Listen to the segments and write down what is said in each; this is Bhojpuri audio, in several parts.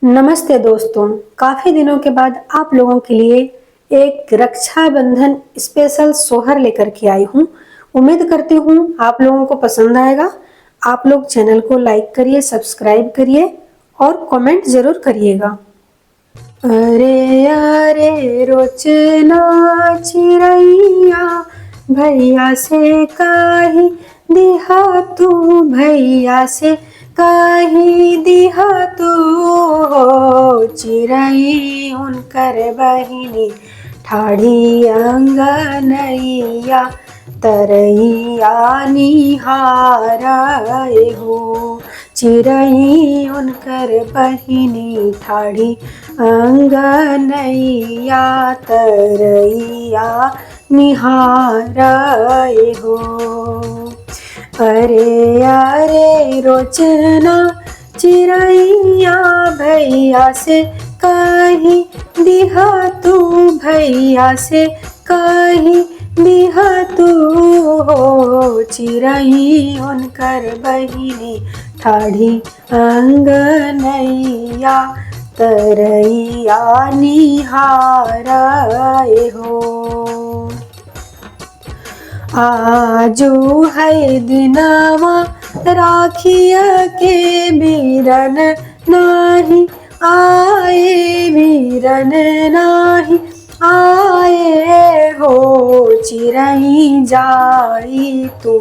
नमस्ते दोस्तों, काफ़ी दिनों के बाद आप लोगों के लिए एक रक्षाबंधन स्पेशल सोहर लेकर के आई हूँ। उम्मीद करती हूँ आप लोगों को पसंद आएगा। आप लोग चैनल को लाइक करिए, सब्सक्राइब करिए और कमेंट ज़रूर करिएगा। अरे अरे रोचना चिड़ैया, भैया से कही दिहा तू, भैया से कही दिहा तू हो। चिड़ै उनकर बहिनी ठाढ़ी अंगनैया, तरैया निहारै हो। चिड़ै उनकर बहिनी ठाढ़ी अंगनैया, तरैया निहारै हो। अरे अरे रोचना चिड़ैया, भैया से कही दिहा तू, भैया से कही दिहा तू हो। चिड़ै उनकर बहिनी ठाढ़ी अंगनैया, तरैया निहारै हो। आजू है दिनवा राखिया के, बीरन नाही आए, बीरन नाही आए हो। चिड़ै जाई तू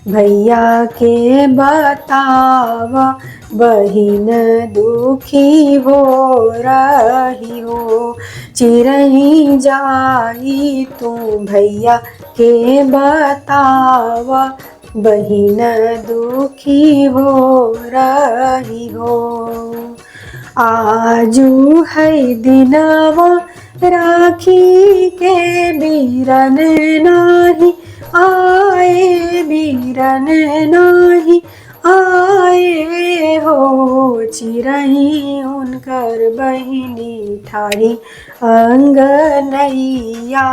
भैया के बतावा, बहिन दुखी हो रही हो। चिड़ै जाई तू भैया के बतावा, बहिन दुखी हो रही हो। आजू है दिनवा राखी के, बीरन नाही आए, बीरन नाही आए हो। चिड़ै उनकर बहिनी ठाढ़ी अंगनैया,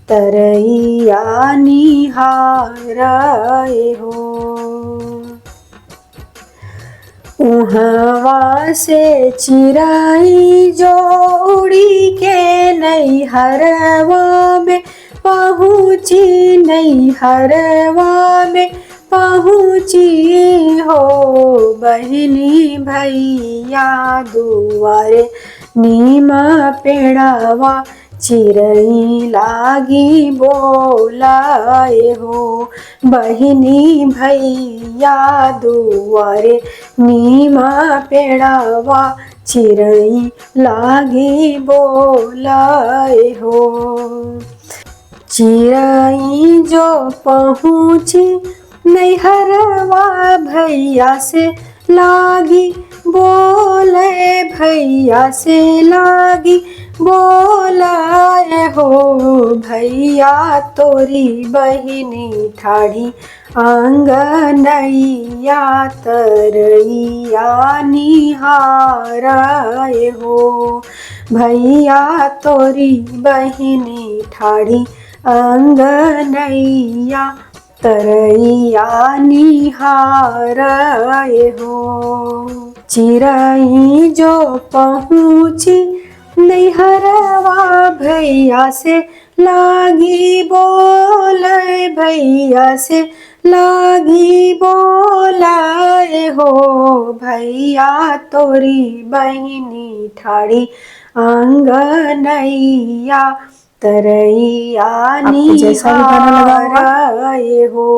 तरैया निहारै हो। उहवा से चिड़ै जो उड़ी के नैहरवा में पहुँची, नैहरवा में पहुँची हो। बहिनी भैया दुआरे नीमा पेड़वा, चिड़ै लागी बोलाए हो। बहिनी भैया दुआरे नीमा पेड़वा, चिड़ै लागी बोलाए हो। चिड़ै जो पहुँची नैहरवा, भैया से लागी बोले, भैया से लागी बोलाए हो। भैया तोरी बहिनी ठाढ़ी अंगनैया, तरैया निहारै हो। भैया तोरी बहिनी ठाढ़ी अंगनैया, तरैया निहारै हो। चिड़ै जो पहुँची नैहरवा, भैया से लागी बोले, भैया से लागी बोलाए हो। भैया तोरी बहिनी ठाढ़ी अंगनैया, तरैया निहारै हो।